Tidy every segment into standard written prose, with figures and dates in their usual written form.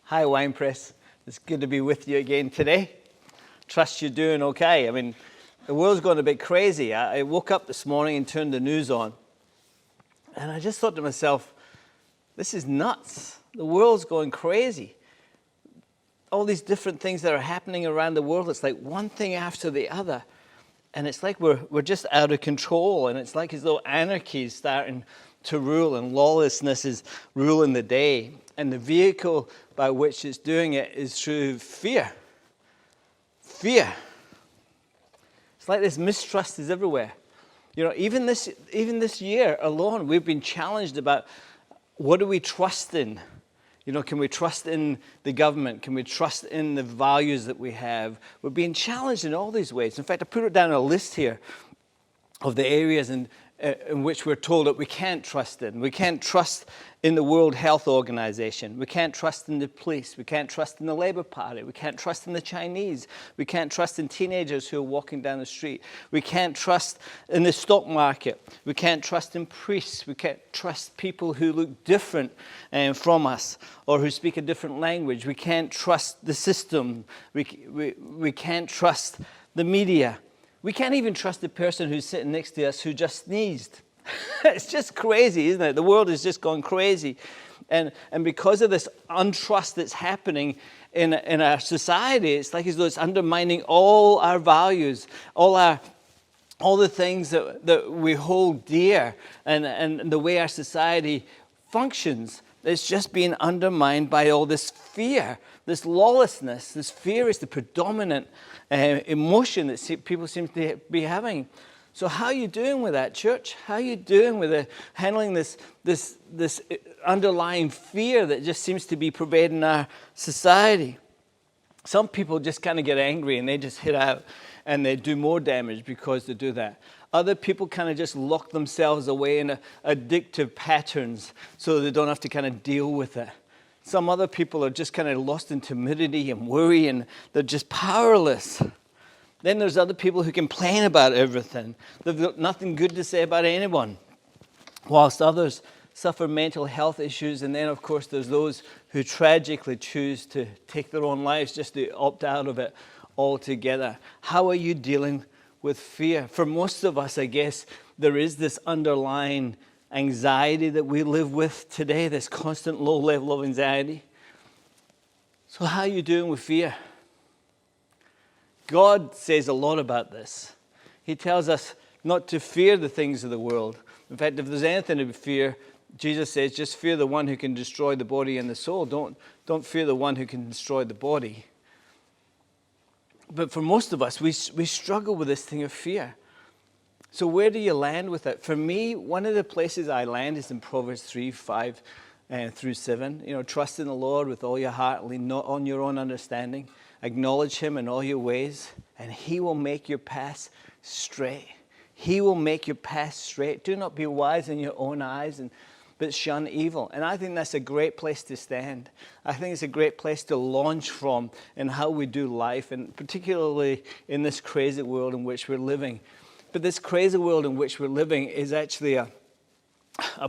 Hi, Wine Press. It's good to be with you again today. Trust you're doing okay. I mean, the world's gone a bit crazy. I woke up this morning and turned the news on, and I just thought to myself, this is nuts. The world's going crazy. All these different things that are happening around the world, it's like one thing after the other. And it's like we're just out of control, and it's like as though anarchy is starting to rule and lawlessness is ruling the day. And the vehicle by which it's doing it is through fear. Fear. It's like this mistrust is everywhere. You know, even this year alone, we've been challenged about what do we trust in? You know, can we trust in the government? Can we trust in the values that we have? We're being challenged in all these ways. In fact, I put it down on a list here of the areas in which we're told that we can't trust in. We can't trust in the World Health Organization. We can't trust in the police. We can't trust in the Labour Party. We can't trust in the Chinese. We can't trust in teenagers who are walking down the street. We can't trust in the stock market. We can't trust in priests. We can't trust people who look different from us or who speak a different language. We can't trust the system. We can't trust the media. We can't even trust the person who's sitting next to us who just sneezed. It's just crazy, isn't it? The world has just gone crazy. And because of this untrust that's happening in our society, it's like as though it's undermining all our values, all the things that we hold dear, and the way our society functions. It's just being undermined by all this fear, this lawlessness. This fear is the predominant emotion that people seem to be having. So how are you doing with that, church? How are you doing with handling this underlying fear that just seems to be pervading our society? Some people just kind of get angry and they just hit out and they do more damage because they do that. Other people kind of just lock themselves away in addictive patterns so they don't have to kind of deal with it. Some other people are just kind of lost in timidity and worry, and they're just powerless. Then there's other people who complain about everything. They've got nothing good to say about anyone. Whilst others suffer mental health issues, and then of course there's those who tragically choose to take their own lives just to opt out of it altogether. How are you dealing with fear? For most of us, I guess, there is this underlying anxiety that we live with today, this constant low level of anxiety. So how are you doing with fear? God says a lot about this. He tells us not to fear the things of the world. In fact, if there's anything to fear, Jesus says, just fear the one who can destroy the body and the soul. Don't fear the one who can destroy the body. But for most of us, we struggle with this thing of fear. So where do you land with it? For me, one of the places I land is in Proverbs 3:5 through 7. You know, trust in the Lord with all your heart, lean not on your own understanding. Acknowledge him in all your ways, and he will make your paths straight. He will make your paths straight. Do not be wise in your own eyes, but shun evil. And I think that's a great place to stand. I think it's a great place to launch from in how we do life, and particularly in this crazy world in which we're living. But this crazy world in which we're living is actually a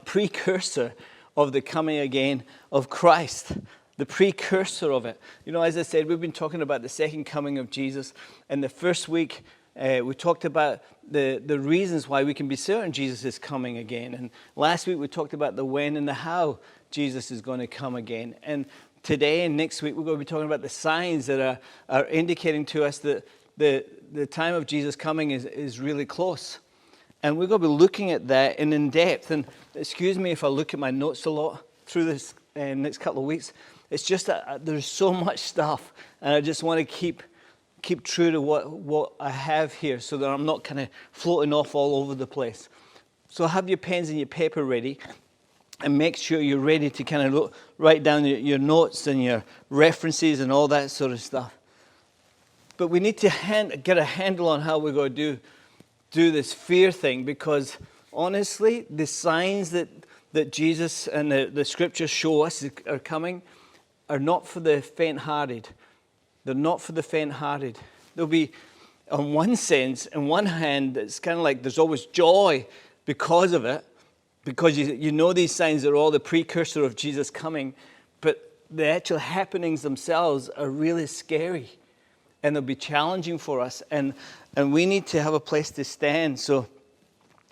precursor of the coming again of Christ. The precursor of it. You know, as I said, we've been talking about the second coming of Jesus. And the first week, we talked about the reasons why we can be certain Jesus is coming again. And last week, we talked about the when and the how Jesus is going to come again. And today and next week, we're going to be talking about the signs that are indicating to us that the time of Jesus coming is really close. And we're going to be looking at that in depth. And excuse me if I look at my notes a lot through this next couple of weeks. It's just that there's so much stuff, and I just want to keep true to what I have here so that I'm not kind of floating off all over the place. So have your pens and your paper ready, and make sure you're ready to kind of write down your notes and your references and all that sort of stuff. But we need to get a handle on how we're going to do this fear thing, because honestly, the signs that Jesus and the scriptures show us are coming are not for the faint-hearted. They're not for the faint-hearted. There'll be, on one sense, in one hand, it's kind of like there's always joy because of it, because you know these signs are all the precursor of Jesus coming. But the actual happenings themselves are really scary, and they'll be challenging for us, and we need to have a place to stand. So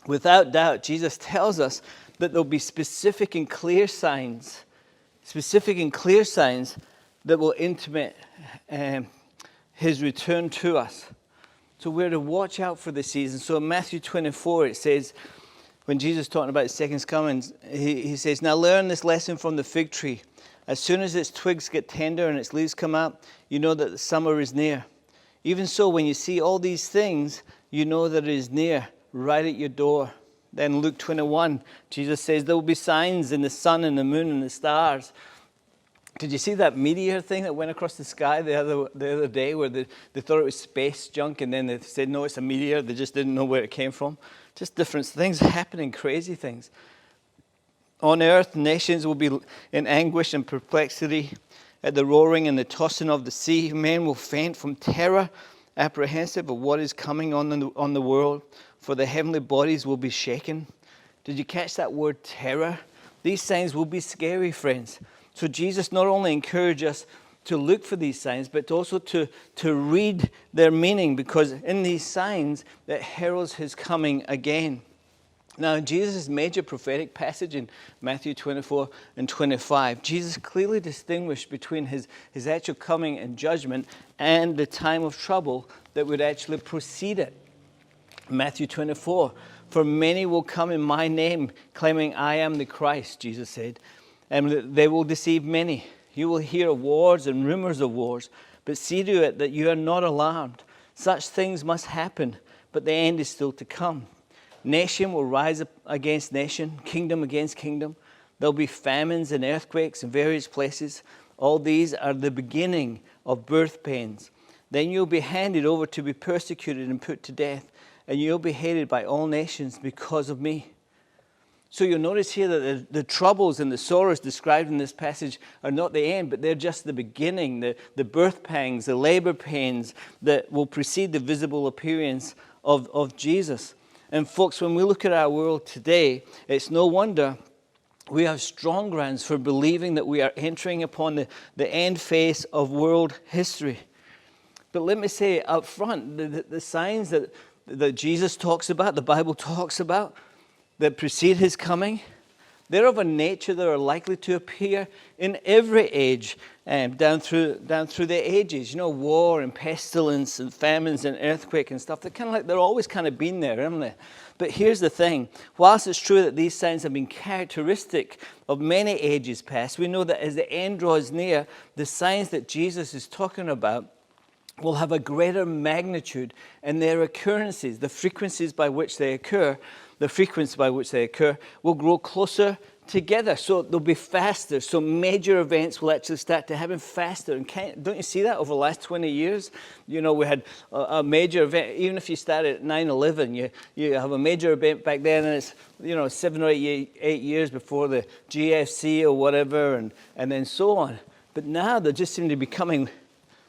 without doubt, Jesus tells us that there'll be specific and clear signs that will intimate his return to us. So we're to watch out for the season. So in Matthew 24, it says, when Jesus is talking about his second coming, he says, "Now learn this lesson from the fig tree. As soon as its twigs get tender and its leaves come out, you know that the summer is near. Even so, when you see all these things, you know that it is near, right at your door." Then Luke 21, Jesus says, "There will be signs in the sun and the moon and the stars." Did you see that meteor thing that went across the sky the other day, where they thought it was space junk, and then they said, no, it's a meteor. They just didn't know where it came from. Just different things happening, crazy things. On earth, nations will be in anguish and perplexity at the roaring and the tossing of the sea. Men will faint from terror, apprehensive of what is coming on the world, for the heavenly bodies will be shaken. Did you catch that word, terror? These signs will be scary, friends. So Jesus not only encouraged us to look for these signs, but also to read their meaning, because in these signs it heralds his coming again. Now, in Jesus' major prophetic passage in Matthew 24 and 25, Jesus clearly distinguished between his actual coming and judgment and the time of trouble that would actually precede it. Matthew 24, "For many will come in my name, claiming I am the Christ," Jesus said, "and they will deceive many. You will hear of wars and rumors of wars, but see to it that you are not alarmed. Such things must happen, but the end is still to come. Nation will rise up against nation, kingdom against kingdom. There'll be famines and earthquakes in various places. All these are the beginning of birth pains. Then you'll be handed over to be persecuted and put to death, and you'll be hated by all nations because of me." So you'll notice here that the troubles and the sorrows described in this passage are not the end, but they're just the beginning, the birth pangs, the labor pains that will precede the visible appearance of Jesus. And folks, when we look at our world today, it's no wonder we have strong grounds for believing that we are entering upon the end phase of world history. But let me say up front, the signs that Jesus talks about, the Bible talks about, that precede his coming, they're of a nature that are likely to appear in every age, down through the ages. You know, war and pestilence and famines and earthquake and stuff. They're always kind of been there, haven't they? But here's the thing: whilst it's true that these signs have been characteristic of many ages past, we know that as the end draws near, the signs that Jesus is talking about will have a greater magnitude, and their occurrences, the frequencies by which they occur, will grow closer together. So they'll be faster. So major events will actually start to happen faster. And don't you see that over the last 20 years? You know, we had a major event. Even if you started at 9/11, you have a major event back then, and it's, 7 or 8 years before the GFC or whatever, and then so on. But now they just seem to be coming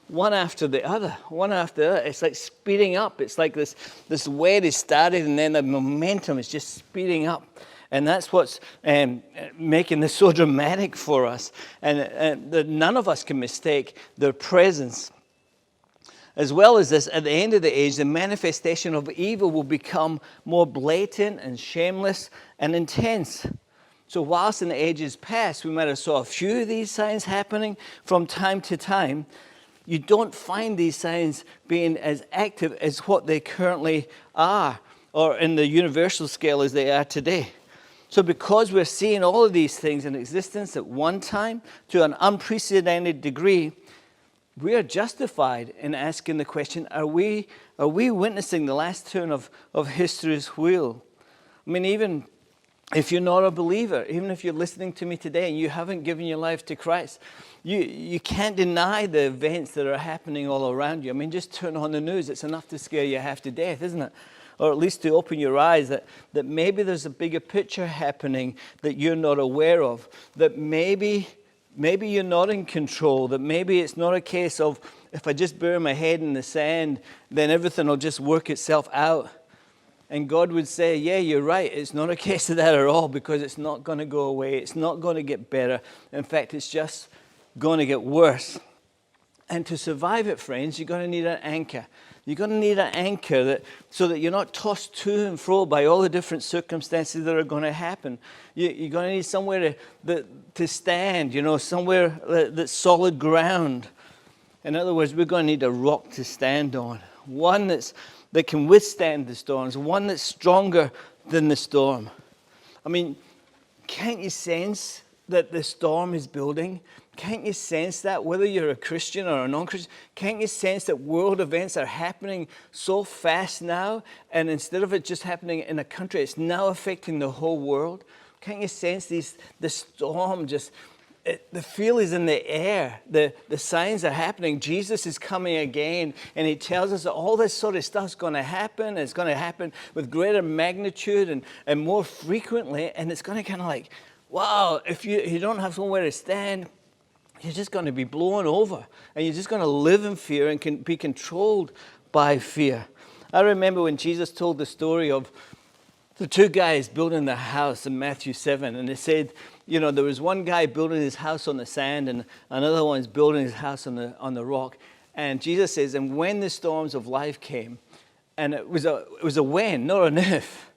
one after the other. It's like speeding up. It's like this wave is started, and then the momentum is just speeding up. And that's what's making this so dramatic for us. And that none of us can mistake their presence. As well as this, at the end of the age, the manifestation of evil will become more blatant and shameless and intense. So whilst in the ages past, we might have saw a few of these signs happening from time to time, you don't find these signs being as active as what they currently are, or in the universal scale as they are today. So because we're seeing all of these things in existence at one time to an unprecedented degree, we are justified in asking the question, are we witnessing the last turn of history's wheel? I mean, even if you're not a believer, even if you're listening to me today and you haven't given your life to Christ, you can't deny the events that are happening all around you. I mean, just turn on the news. It's enough to scare you half to death, isn't it? Or at least to open your eyes that maybe there's a bigger picture happening that you're not aware of, that maybe you're not in control, that maybe it's not a case of if I just bury my head in the sand, then everything will just work itself out. And God would say, yeah, you're right. It's not a case of that at all, because it's not going to go away. It's not going to get better. In fact, it's just going to get worse. And to survive it, friends, you're going to need an anchor. You're going to need an anchor so that you're not tossed to and fro by all the different circumstances that are going to happen. You're going to need somewhere to stand, somewhere that's solid ground. In other words, we're going to need a rock to stand on, one that can withstand the storms, one that's stronger than the storm. I mean, can't you sense that the storm is building? Can't you sense that, whether you're a Christian or a non-Christian? Can't you sense that world events are happening so fast now? And instead of it just happening in a country, it's now affecting the whole world. Can't you sense the storm the feel is in the air. The signs are happening. Jesus is coming again, and he tells us that all this sort of stuff's going to happen. It's going to happen with greater magnitude and more frequently, and it's going to kind of like, wow, if you don't have somewhere to stand, you're just going to be blown over, and you're just going to live in fear and can be controlled by fear. I remember when Jesus told the story of the two guys building the house in Matthew 7, and they said, there was one guy building his house on the sand, and another one's building his house on the rock. And Jesus says, and when the storms of life came, and it was a when, not an if.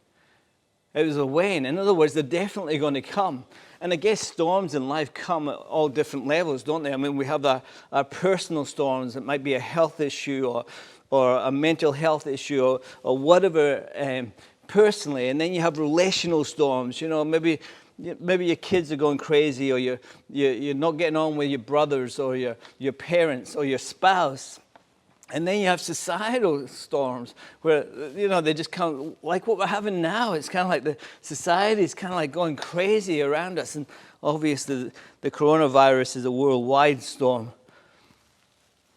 It was a when. In other words, they're definitely going to come. And I guess storms in life come at all different levels, don't they? I mean, we have our personal storms. It might be a health issue or a mental health issue or whatever personally. And then you have relational storms. Maybe your kids are going crazy, or you're not getting on with your brothers or your parents or your spouse. And then you have societal storms where, they just kind of, like what we're having now. It's kind of like the society is kind of like going crazy around us. And obviously the coronavirus is a worldwide storm.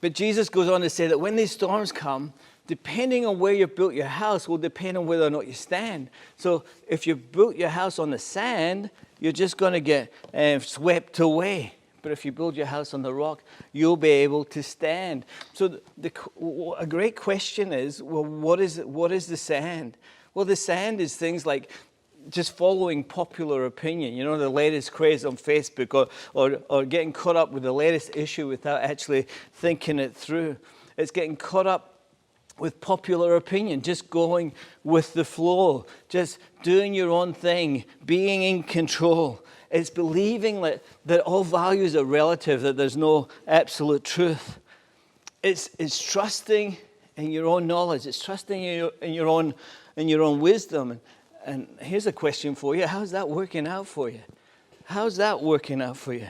But Jesus goes on to say that when these storms come, depending on where you've built your house will depend on whether or not you stand. So if you've built your house on the sand, you're just going to get swept away. But if you build your house on the rock, you'll be able to stand. So a great question is, well, what is the sand? Well, the sand is things like just following popular opinion, the latest craze on Facebook, or getting caught up with the latest issue without actually thinking it through. It's getting caught up with popular opinion, just going with the flow, just doing your own thing, being in control. It's believing that all values are relative, that there's no absolute truth. It's trusting in your own knowledge. It's trusting in your own wisdom. And here's a question for you: how's that working out for you? How's that working out for you?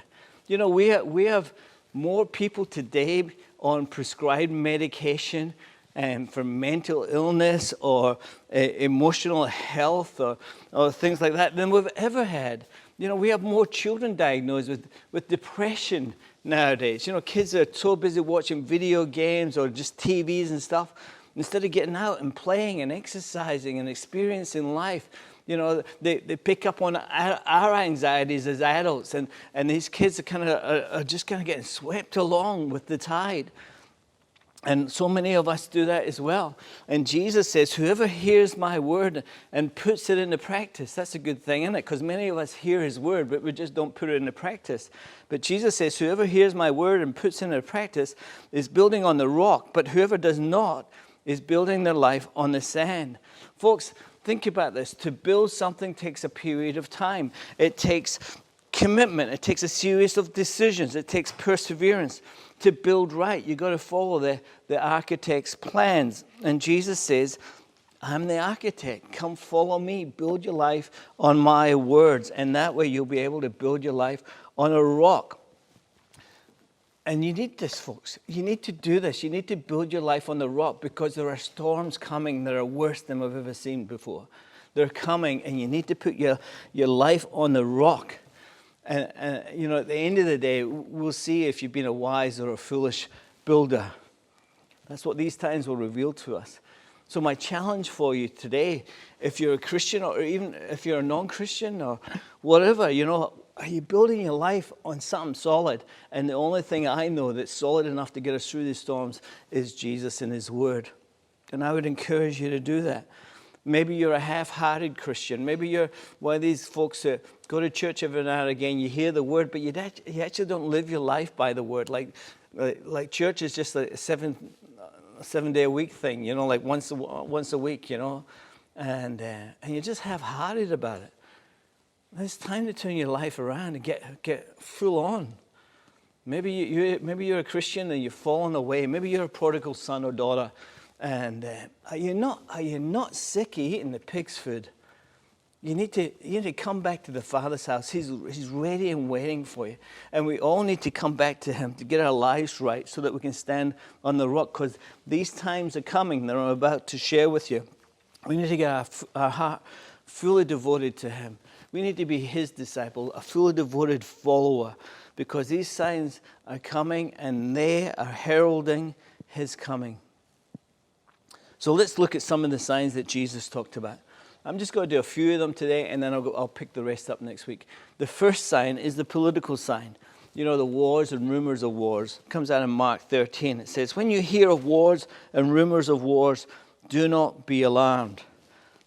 We have more people today on prescribed medication for mental illness or emotional health or things like that than we've ever had. We have more children diagnosed with depression nowadays. Kids are so busy watching video games or just TVs and stuff, instead of getting out and playing and exercising and experiencing life. They pick up on our anxieties as adults, and these kids are just kind of getting swept along with the tide. And so many of us do that as well. And Jesus says, whoever hears my word and puts it into practice, that's a good thing, isn't it? Because many of us hear his word, but we just don't put it into practice. But Jesus says, whoever hears my word and puts it into practice is building on the rock, but whoever does not is building their life on the sand. Folks, think about this. To build something takes a period of time. It takes commitment. It takes a series of decisions. It takes perseverance. To build right, you've got to follow the architect's plans. And Jesus says, I'm the architect. Come follow me. Build your life on my words. And that way you'll be able to build your life on a rock. And you need this, folks. You need to do this. You need to build your life on the rock, because there are storms coming that are worse than we've ever seen before. They're coming, and you need to put your life on the rock. And at the end of the day, we'll see if you've been a wise or a foolish builder. That's what these times will reveal to us. So my challenge for you today, if you're a Christian or even if you're a non-Christian or whatever, are you building your life on something solid? And the only thing I know that's solid enough to get us through these storms is Jesus and his word. And I would encourage you to do that. Maybe you're a half-hearted Christian. Maybe you're one of these folks that go to church every now and again. You hear the word, but you actually don't live your life by the word. Like church is just a 7-day-a-week thing, like once a week, and you're just half-hearted about it. It's time to turn your life around and get full on. Maybe you're a Christian and you've fallen away. Maybe you're a prodigal son or daughter, and are you not sick of eating the pig's food? You need to come back to the Father's house. He's ready and waiting for you, and we all need to come back to Him to get our lives right, so that we can stand on the rock. Because these times are coming that I'm about to share with you. We need to get our heart fully devoted to Him. We need to be His disciple, a fully devoted follower, because these signs are coming and they are heralding His coming. So let's look at some of the signs that Jesus talked about. I'm just going to do a few of them today, and then I'll pick the rest up next week. The first sign is the political sign. The wars and rumors of wars. It comes out in Mark 13. It says, "When you hear of wars and rumors of wars, do not be alarmed.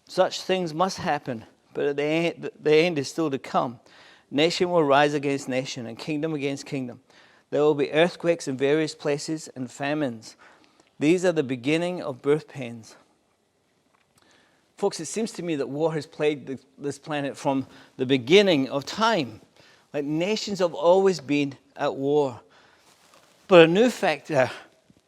Such things must happen, but the end is still to come. Nation will rise against nation and kingdom against kingdom. There will be earthquakes in various places and famines. These are the beginning of birth pains." Folks, it seems to me that war has plagued this planet from the beginning of time. Like, nations have always been at war. But a new factor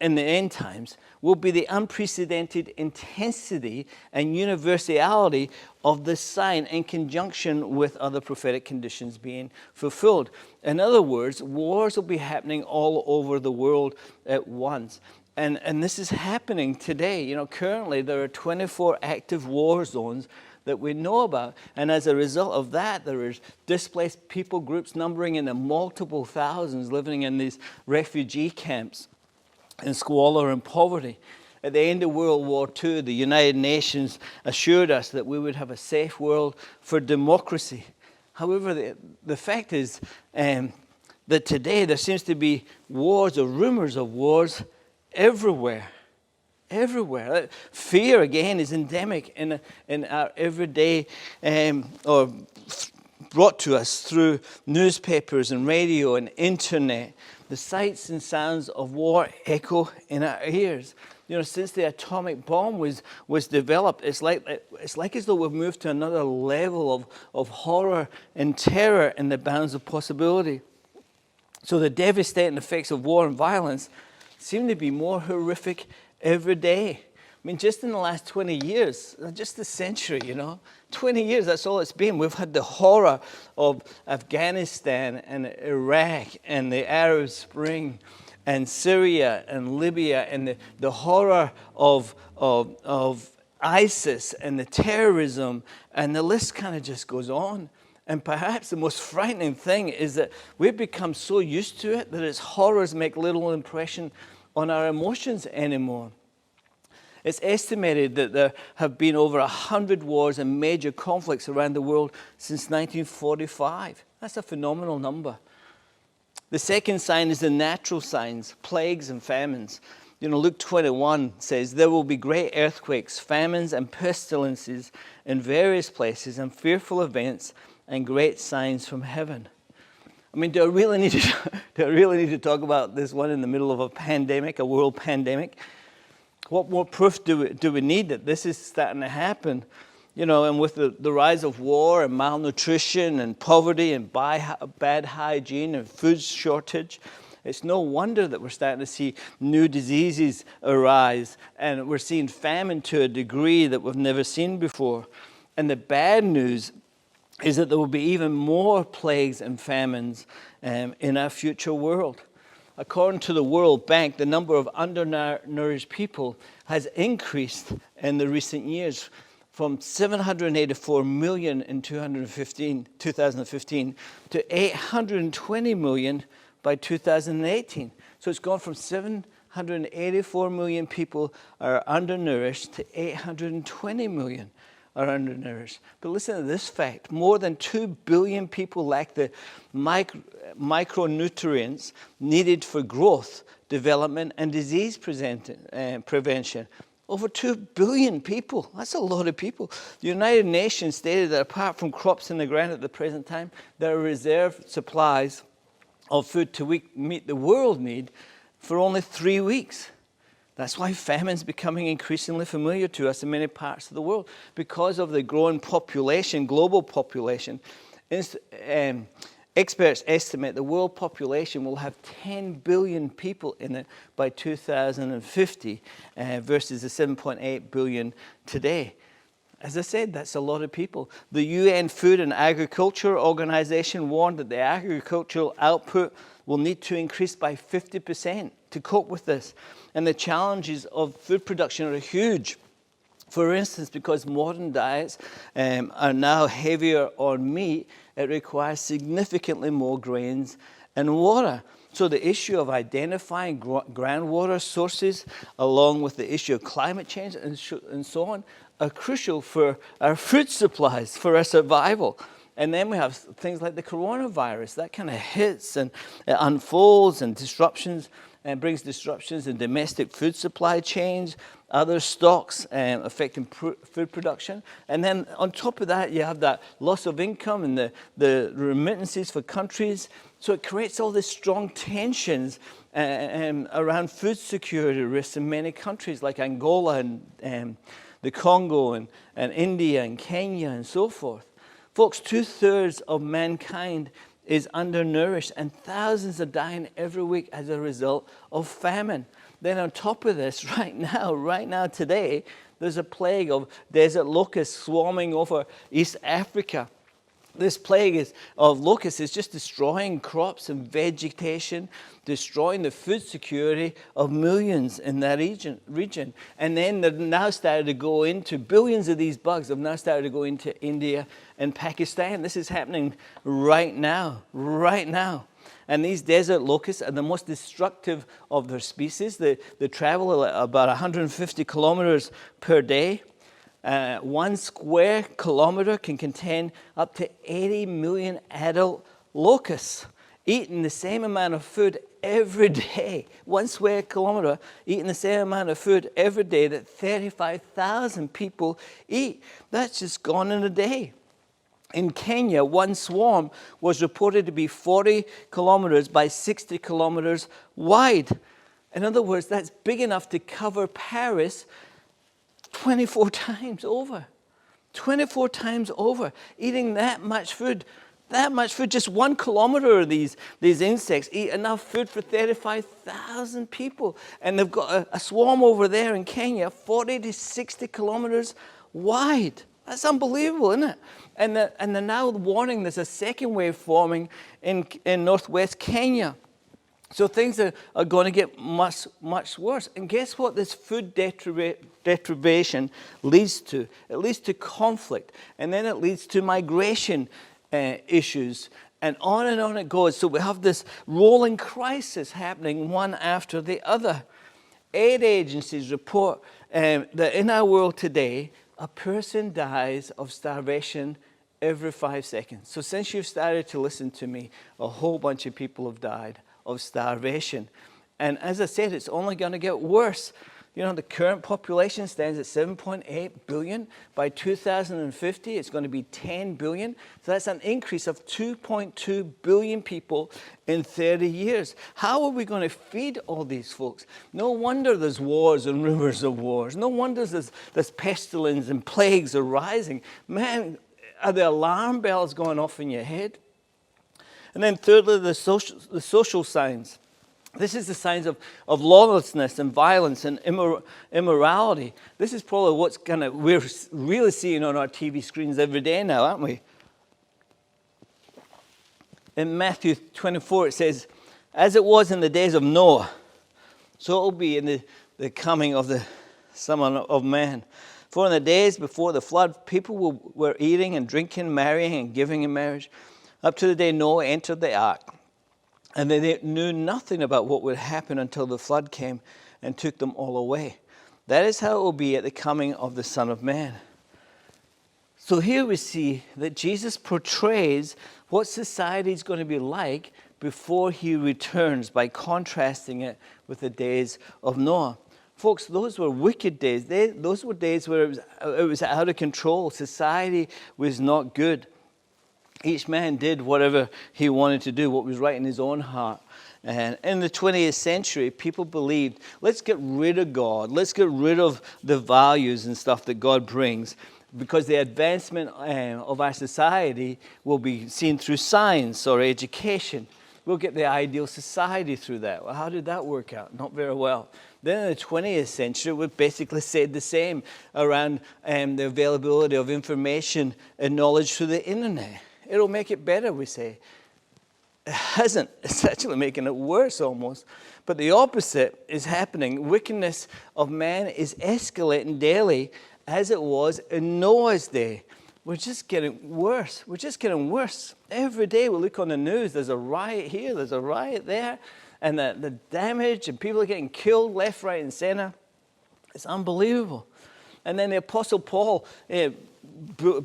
in the end times will be the unprecedented intensity and universality of this sign in conjunction with other prophetic conditions being fulfilled. In other words, wars will be happening all over the world at once. And this is happening today. Currently there are 24 active war zones that we know about. And as a result of that, there is displaced people groups numbering in the multiple thousands living in these refugee camps in squalor and poverty. At the end of World War II, the United Nations assured us that we would have a safe world for democracy. However, the fact is that today there seems to be wars or rumors of wars everywhere. Everywhere. Fear, again, is endemic in our everyday, or brought to us through newspapers and radio and internet. The sights and sounds of war echo in our ears. Since the atomic bomb was developed, it's like as though we've moved to another level of horror and terror in the bounds of possibility. So the devastating effects of war and violence seem to be more horrific every day. Just in the last 20 years, just a century, 20 years, that's all it's been. We've had the horror of Afghanistan and Iraq and the Arab Spring and Syria and Libya and the horror of ISIS and the terrorism, and the list kind of just goes on. And perhaps the most frightening thing is that we've become so used to it that its horrors make little impression on our emotions anymore. It's estimated that there have been over 100 wars and major conflicts around the world since 1945. That's a phenomenal number. The second sign is the natural signs, plagues and famines. Luke 21 says, "There will be great earthquakes, famines, and pestilences in various places, and fearful events and great signs from heaven." Do I really need to talk about this one in the middle of a pandemic, a world pandemic? What more proof do we need that this is starting to happen? And with the rise of war and malnutrition and poverty and bad hygiene and food shortage, it's no wonder that we're starting to see new diseases arise, and we're seeing famine to a degree that we've never seen before. And the bad news is that there will be even more plagues and famines in our future world. According to the World Bank, the number of undernourished people has increased in the recent years from 784 million in 2015 to 820 million by 2018. So it's gone from 784 million people are undernourished to 820 million are undernourished. But listen to this fact. More than 2 billion people lack the micronutrients needed for growth, development, and disease prevention. Over 2 billion people. That's a lot of people. The United Nations stated that apart from crops in the ground at the present time, there are reserve supplies of food to meet the world need for only 3 weeks. That's why famine is becoming increasingly familiar to us in many parts of the world, because of the growing population, global population. Experts estimate the world population will have 10 billion people in it by 2050 versus the 7.8 billion today. As I said, that's a lot of people. The UN Food and Agriculture Organization warned that the agricultural output will need to increase by 50% to cope with this. And the challenges of food production are huge. For instance, because modern diets are now heavier on meat, it requires significantly more grains and water. So the issue of identifying groundwater sources, along with the issue of climate change and so on, are crucial for our food supplies, for our survival. And then we have things like the coronavirus that kind of hits and it unfolds and disruptions and brings disruptions in domestic food supply chains, other stocks affecting food production. And then on top of that, you have that loss of income and the remittances for countries. So it creates all these strong tensions around food security risks in many countries like Angola and the Congo and India and Kenya and so forth. Folks, 2/3 of mankind is undernourished, and thousands are dying every week as a result of famine. Then on top of this, right now today, there's a plague of desert locusts swarming over East Africa. This plague of locusts is just destroying crops and vegetation, destroying the food security of millions in that region. And then they've now started to go into, billions of these bugs have now started to go into India and Pakistan. This is happening right now. And these desert locusts are the most destructive of their species. They travel about 150 kilometers per day. 1 square kilometer can contain up to 80 million adult locusts eating the same amount of food every day. 1 square kilometer eating the same amount of food every day that 35,000 people eat. That's just gone in a day. In Kenya, one swarm was reported to be 40 kilometers by 60 kilometers wide. In other words, that's big enough to cover Paris 24 times over. 24 times over. Eating that much food, just 1 kilometer of these insects eat enough food for 35,000 people. And they've got a swarm over there in Kenya, 40 to 60 kilometers wide. That's unbelievable, isn't it? And they're now warning there's a second wave forming in northwest Kenya. So things are going to get much, much worse. And guess what this food deprivation leads to? It leads to conflict. And then it leads to migration issues. And on it goes. So we have this rolling crisis happening one after the other. Aid agencies report that in our world today, a person dies of starvation every 5 seconds. So since you've started to listen to me, a whole bunch of people have died of starvation. And as I said, it's only going to get worse. You know, the current population stands at 7.8 billion. By 2050, it's going to be 10 billion. So that's an increase of 2.2 billion people in 30 years. How are we going to feed all these folks? No wonder there's wars and rumors of wars. No wonder there's pestilence and plagues arising. Man, are the alarm bells going off in your head? And then thirdly, the social signs. This is the signs of lawlessness and violence and immorality. This is probably we're really seeing on our TV screens every day now, aren't we? In Matthew 24, it says, as it was in the days of Noah, so it will be in the coming of the Son of Man. For in the days before the flood, people were eating and drinking, marrying and giving in marriage, up to the day Noah entered the ark. And they knew nothing about what would happen until the flood came and took them all away. That is how it will be at the coming of the Son of Man. So here we see that Jesus portrays what society is going to be like before he returns by contrasting it with the days of Noah. Folks, those were wicked days. Those were days where it was out of control. Society was not good. Each man did whatever he wanted to do, what was right in his own heart. And in the 20th century, people believed, let's get rid of God. Let's get rid of the values and stuff that God brings, because the advancement of our society will be seen through science or education. We'll get the ideal society through that. Well, how did that work out? Not very well. Then in the 20th century, we basically said the same around the availability of information and knowledge through the internet. It'll make it better, we say. It hasn't. It's actually making it worse almost. But the opposite is happening. Wickedness of man is escalating daily as it was in Noah's day. We're just getting worse. We're just getting worse. Every day we look on the news, there's a riot here, there's a riot there, and the damage, and people are getting killed left, right, and center. It's unbelievable. And then the Apostle Paul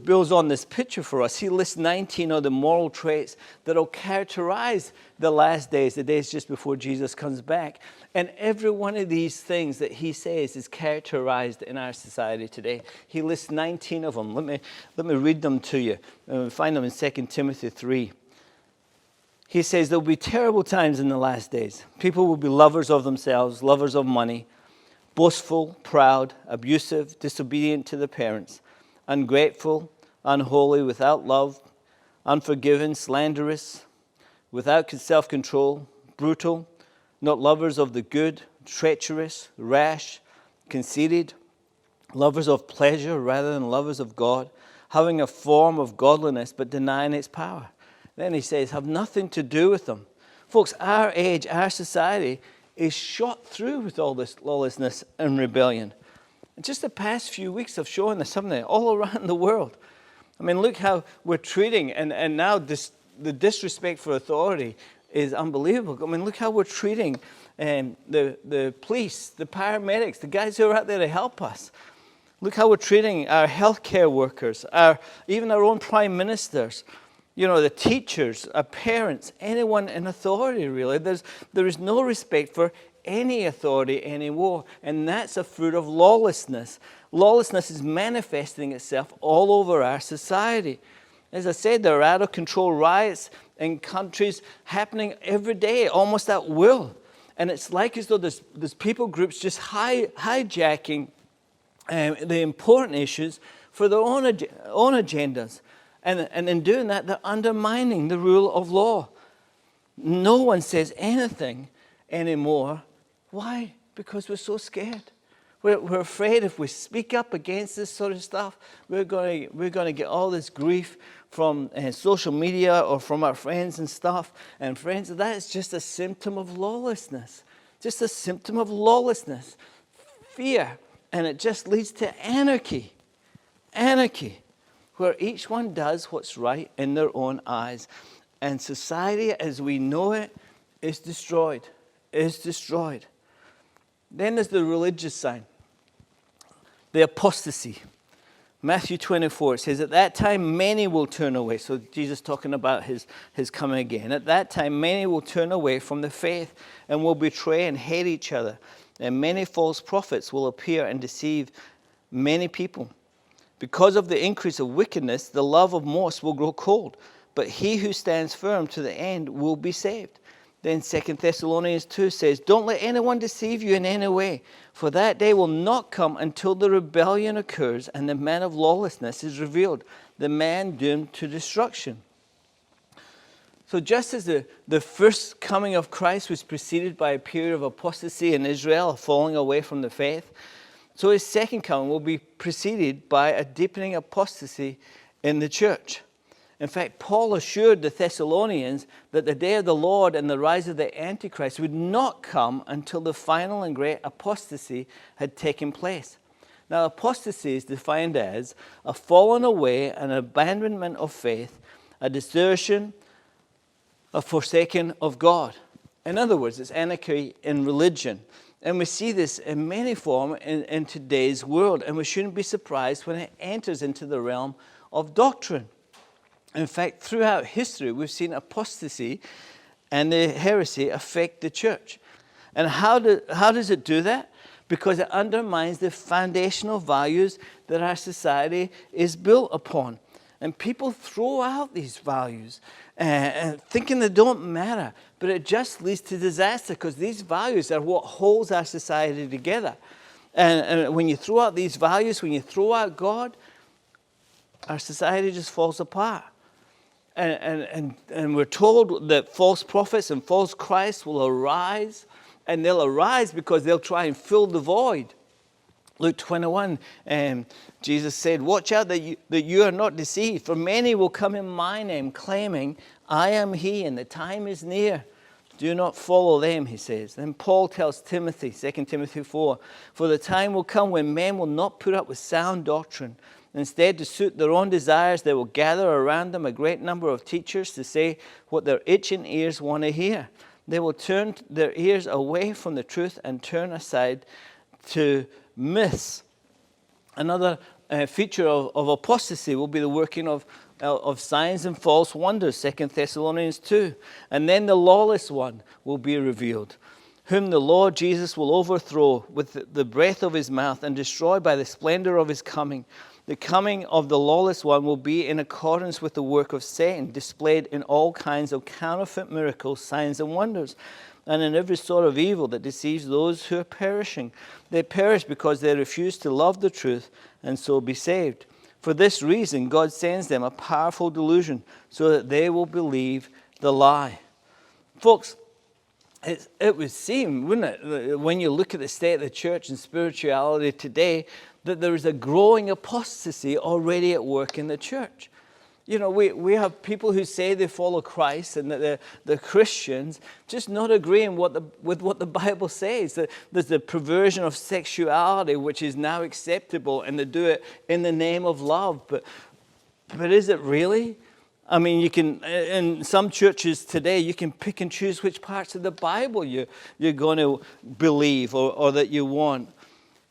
builds on this picture for us. He lists 19 of the moral traits that will characterize the last days, the days just before Jesus comes back. And every one of these things that he says is characterized in our society today. He lists 19 of them. Let me read them to you. Find them in 2 Timothy 3. He says, there will be terrible times in the last days. People will be lovers of themselves, lovers of money, boastful, proud, abusive, disobedient to their parents, ungrateful, unholy, without love, unforgiving, slanderous, without self-control, brutal, not lovers of the good, treacherous, rash, conceited, lovers of pleasure rather than lovers of God, having a form of godliness but denying its power. Then he says, have nothing to do with them. Folks, our age, our society is shot through with all this lawlessness and rebellion. And just the past few weeks have shown us something all around the world. I mean, look how we're treating, and now the disrespect for authority is unbelievable. I mean, look how we're treating the police, the paramedics, the guys who are out there to help us. Look how we're treating our healthcare workers, even our own prime ministers, the teachers, our parents, anyone in authority, really. There is no respect for any authority anymore, and that's a fruit of lawlessness. Lawlessness is manifesting itself all over our society. As I said, there are out-of-control riots in countries happening every day, almost at will. And it's like as though there's people groups just hijacking the important issues for their own agendas. And in doing that, they're undermining the rule of law. No one says anything anymore. Why? Because we're so scared. We're afraid if we speak up against this sort of stuff, we're going to get all this grief from social media or from our friends and stuff. And friends, that is just a symptom of lawlessness. Just a symptom of lawlessness. Fear. And it just leads to anarchy. Anarchy. Where each one does what's right in their own eyes. And society as we know it is destroyed. Is destroyed. Then there's the religious side. The apostasy. Matthew 24, it says, at that time many will turn away. So Jesus talking about his coming again. At that time many will turn away from the faith and will betray and hate each other. And many false prophets will appear and deceive many people. Because of the increase of wickedness, the love of most will grow cold. But he who stands firm to the end will be saved. Then 2 Thessalonians 2 says, don't let anyone deceive you in any way, for that day will not come until the rebellion occurs and the man of lawlessness is revealed, the man doomed to destruction. So just as the first coming of Christ was preceded by a period of apostasy in Israel, falling away from the faith, so his second coming will be preceded by a deepening apostasy in the church. In fact, Paul assured the Thessalonians that the day of the Lord and the rise of the Antichrist would not come until the final and great apostasy had taken place. Now, apostasy is defined as a falling away, an abandonment of faith, a desertion, a forsaking of God. In other words, it's anarchy in religion. And we see this in many forms in today's world. And we shouldn't be surprised when it enters into the realm of doctrine. In fact, throughout history, we've seen apostasy and the heresy affect the church. And how does it do that? because it undermines the foundational values that our society is built upon. And people throw out these values thinking they don't matter, but it just leads to disaster because these values are what holds our society together. And when you throw out these values, when you throw out God, our society just falls apart. And we're told that false prophets and false Christs will arise, and they'll arise because they'll try and fill the void. Luke 21, Jesus said, watch out that you are not deceived, for many will come in my name, claiming, I am he, and the time is near. Do not follow them, he says. Then Paul tells Timothy, 2 Timothy 4, for the time will come when men will not put up with sound doctrine. Instead, to suit their own desires, they will gather around them a great number of teachers to say what their itching ears want to hear. They will turn their ears away from the truth and turn aside to myths. Another feature of apostasy will be the working of signs and false wonders, 2 Thessalonians 2. And then the lawless one will be revealed, whom the Lord Jesus will overthrow with the breath of his mouth and destroy by the splendor of his coming. The coming of the lawless one will be in accordance with the work of Satan, displayed in all kinds of counterfeit miracles, signs, and wonders, and in every sort of evil that deceives those who are perishing. They perish because they refuse to love the truth and so be saved. For this reason, God sends them a powerful delusion so that they will believe the lie. Folks, it would seem, wouldn't it, when you look at the state of the church and spirituality today, that there is a growing apostasy already at work in the church. You know, we have people who say they follow Christ and that they're Christians, just not agreeing with what the Bible says. That there's the perversion of sexuality, which is now acceptable, and they do it in the name of love. But is it really? I mean, you can, in some churches today, you can pick and choose which parts of the Bible you're going to believe or that you want.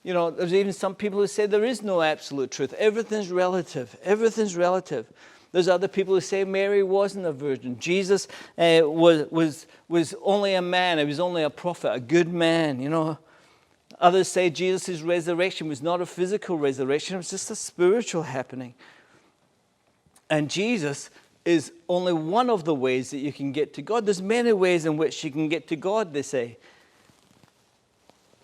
You know, there's even some people who say there is no absolute truth. Everything's relative. Everything's relative. There's other people who say Mary wasn't a virgin. Jesus was only a man. He was only a prophet, a good man, you know. Others say Jesus' resurrection was not a physical resurrection. It was just a spiritual happening. And Jesus is only one of the ways that you can get to God. There's many ways in which you can get to God, they say.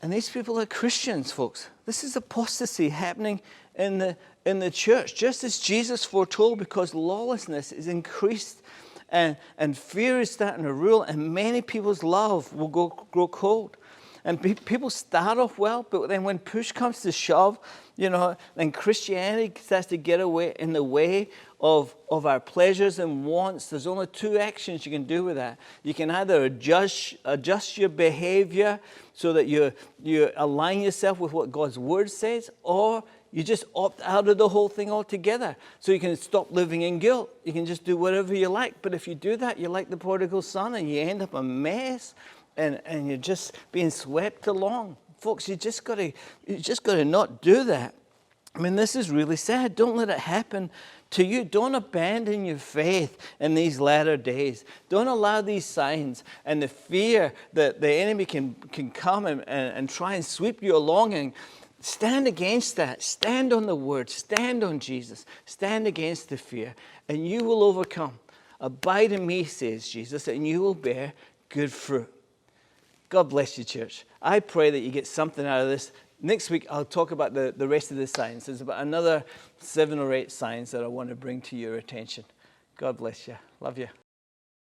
And these people are Christians, folks. This is apostasy happening in the church, just as Jesus foretold, because lawlessness is increased and fear is starting to rule, and many people's love will grow cold. And people start off well, but then when push comes to shove, you know, then Christianity starts to get away in the way of our pleasures and wants. There's only two actions you can do with that. You can either adjust your behavior so that you align yourself with what God's word says, or you just opt out of the whole thing altogether. So you can stop living in guilt. You can just do whatever you like. But if you do that, you're like the prodigal son and you end up a mess and you're just being swept along. Folks, you just got to not do that. I mean, this is really sad. Don't let it happen to you. Don't abandon your faith in these latter days. Don't allow these signs and the fear that the enemy can come and try and sweep you along, and stand against that. Stand on the word. Stand on Jesus. Stand against the fear, and you will overcome. Abide in me, says Jesus, and you will bear good fruit. God bless you, church. I pray that you get something out of this. Next week, I'll talk about the rest of the signs. There's about another 7 or 8 signs that I want to bring to your attention. God bless you. Love you.